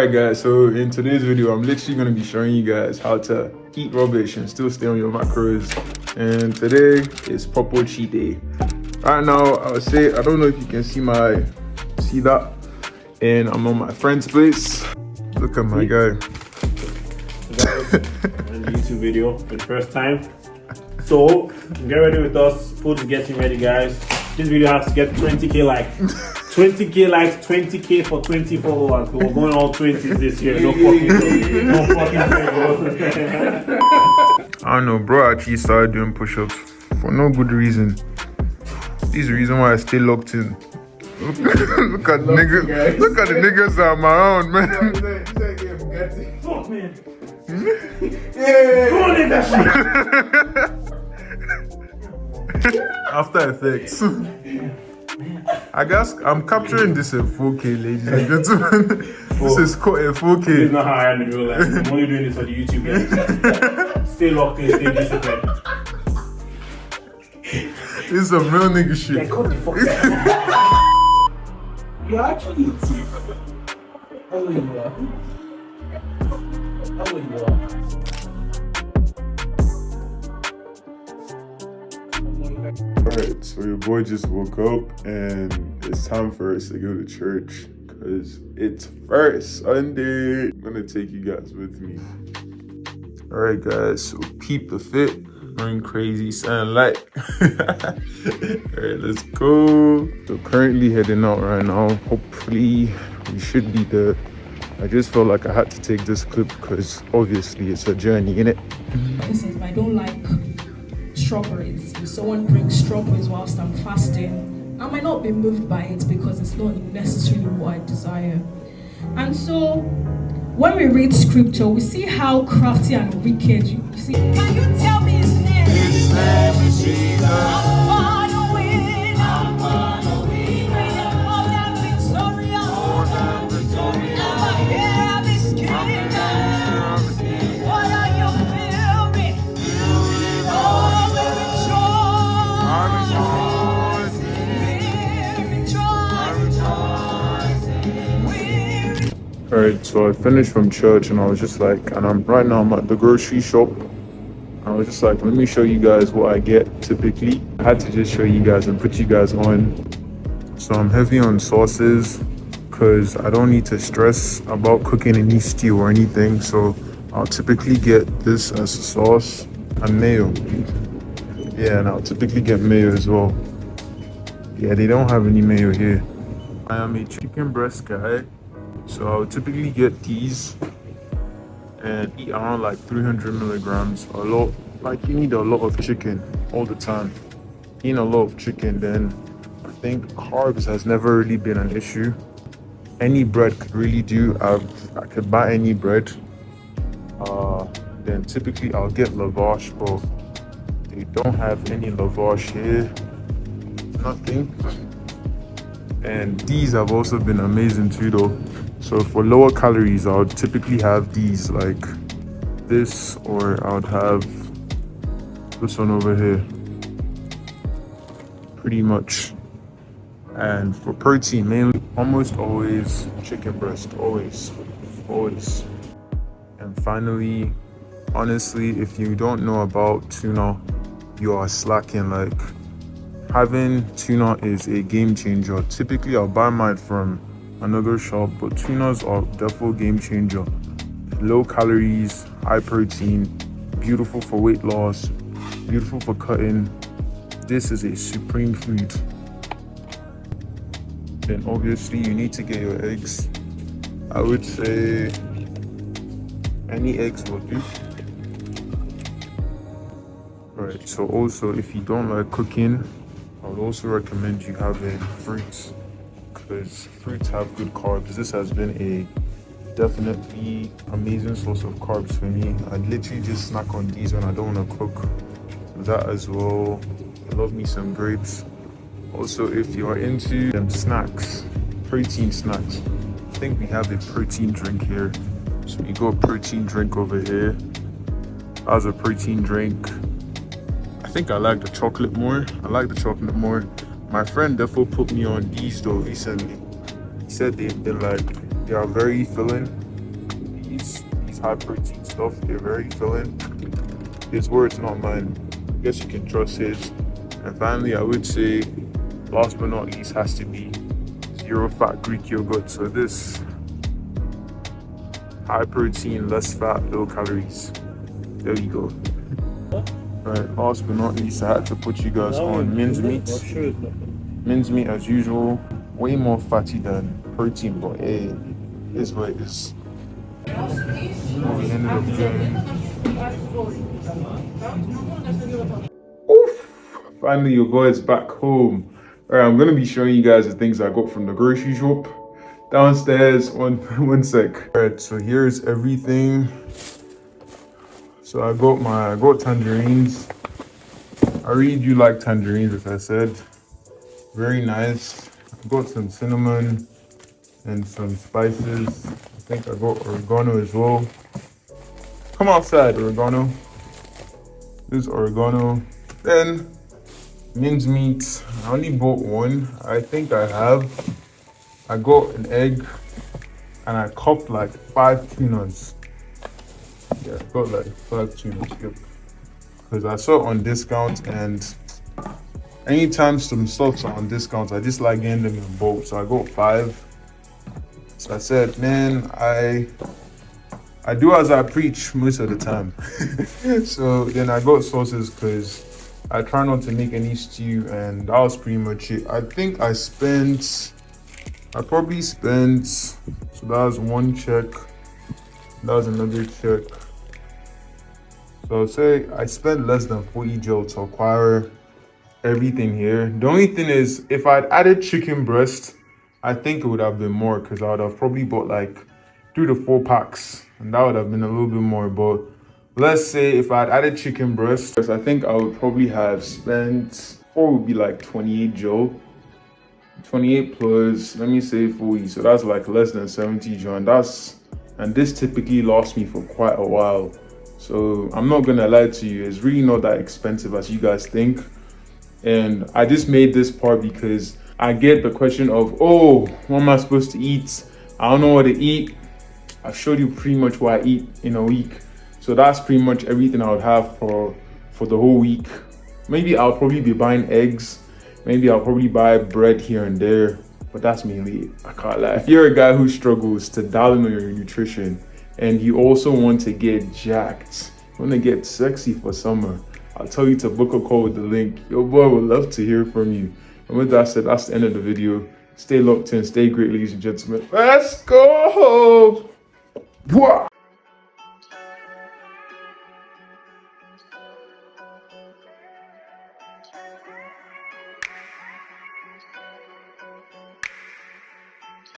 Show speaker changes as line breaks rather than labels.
Alright guys, so in today's video I'm literally going to be showing you guys how to eat rubbish and still stay on your macros. And today is proper cheat day. Right now I'll say, I don't know if you can see that, and I'm on my friend's place. Look at my guy.
Guys, on the YouTube video for the first time. So get ready with us. Food is getting ready, guys. This video has to get 20k likes. 20k likes, 20k for 20 followers. We're going all 20s this year. No fucking thing.
I don't know, bro actually started doing push-ups for no good reason. This is the reason why I stay locked in. Look at the niggas. Look at the niggas that I'm around, man.
Fuck, man. Go on in that shit.
After Effects. I guess I'm capturing this in 4K, ladies and gentlemen. This is caught in 4K.
This is not how I am in real life. I'm only doing this for the YouTube guys. Stay locked in, stay disciplined.
This is some real nigga shit.
Like, cut the fuck out. You're actually a thief. How old you are? How old you are?
Alright, so your boy just woke up and it's time for us to go to church because it's first Sunday. I'm gonna take you guys with me. Alright guys, so peep the fit. Going crazy, sound like. Alright, let's go. So currently heading out right now. Hopefully we should be there. I just felt like I had to take this clip because obviously it's a journey, innit?
For instance, I don't like strawberries. If someone brings strawberries whilst I'm fasting, I might not be moved by it because it's not necessarily what I desire. And so when we read scripture, we see how crafty and wicked you see. Can you tell me his name? His name is Jesus. I'm following. I'm following. More than victorious. More than victorious. I'm here of his kingdom. What are you feeling? Oh, we rejoice.
Alright, so I finished from church and I was just like, right now I'm at the grocery shop. I was just like, let me show you guys what I get typically. I had to just show you guys and put you guys on. So I'm heavy on sauces because I don't need to stress about cooking any stew or anything. So I'll typically get this as a sauce and mayo. Yeah, and I'll typically get mayo as well. Yeah, they don't have any mayo here. I am a chicken breast guy. So I would typically get these and eat around like 300 milligrams. A lot, like you need a lot of chicken all the time. Eating a lot of chicken, then I think carbs has never really been an issue. Any bread could really do. I could buy any bread. Then typically I'll get lavash, but they don't have any lavash here. Nothing. And these have also been amazing too though. So for lower calories, I would typically have these like this, or I would have this one over here. Pretty much. And for protein, mainly, almost always chicken breast, always. And finally, honestly, if you don't know about tuna, you are slacking. Like, having tuna is a game changer. Typically, I'll buy mine from another shop, but tunas are definitely game changer. Low calories, high protein, beautiful for weight loss, beautiful for cutting. This is a supreme food. Then obviously you need to get your eggs. I would say any eggs will do. Right, so also if you don't like cooking, I would also recommend you having fruits, because fruits have good carbs. This has been a definitely amazing source of carbs for me. I literally just snack on these when I don't want to cook. That as well. I love me some grapes. Also, if you are into them snacks, protein snacks, I think we have a protein drink here. So we got a protein drink over here. As a protein drink, I think I like the chocolate more. My friend definitely put me on these though recently. He said they've been like, they are very filling. these high protein stuff. They're very filling. His words, not mine. I guess you can trust his. And finally, I would say, last but not least, has to be zero fat Greek yogurt. So this high protein, less fat, low calories. There you go. Right, last but not least, I had to put you guys on mince meat. Mince meat as usual, way more fatty than protein, but hey, is what it is. Oof! Finally, your boy is back home. Alright, I'm gonna be showing you guys the things I got from the grocery shop. Downstairs, one sec. Alright, so here's everything. So I got tangerines. I really do like tangerines, as I said. Very nice. I got some cinnamon and some spices. I think I got oregano as well. Come outside, oregano. This is oregano. Then mince meat. I only bought one. I think I got an egg and I copped like 5 tunas. Yeah, I got like 5 tunas, yep. Because I saw it on discount, and anytime some stuff's on discount, I just like getting them in bulk. So I got 5. So I said, man, I do as I preach most of the time. So then I got sauces because I try not to make any stew, and that was pretty much it. I think I probably spent, so that was one check, that was another check. So I'll say I spent less than 40 gel to acquire everything here. The only thing is, if I'd added chicken breast, I think it would have been more, because I would have probably bought like 3 to 4 packs, and that would have been a little bit more. But let's say if I'd added chicken breast, I think I would probably have spent, 4 would be like 28 gel. 28 plus, let me say 40, so that's like less than 70 gel, and this typically lasts me for quite a while. So I'm not gonna lie to you, it's really not that expensive as you guys think. And I just made this part because I get the question of, oh, what am I supposed to eat? I don't know what to eat. I've showed you pretty much what I eat in a week. So that's pretty much everything I would have for the whole week. Maybe I'll probably be buying eggs. Maybe I'll probably buy bread here and there, but that's mainly it. I can't lie. If you're a guy who struggles to dial in on your nutrition, and you also want to get jacked, you want to get sexy for summer, I'll tell you to book a call with the link. Your boy would love to hear from you. And with that said, that's the end of the video. Stay locked in, stay great, ladies and gentlemen. Let's go! Whoa.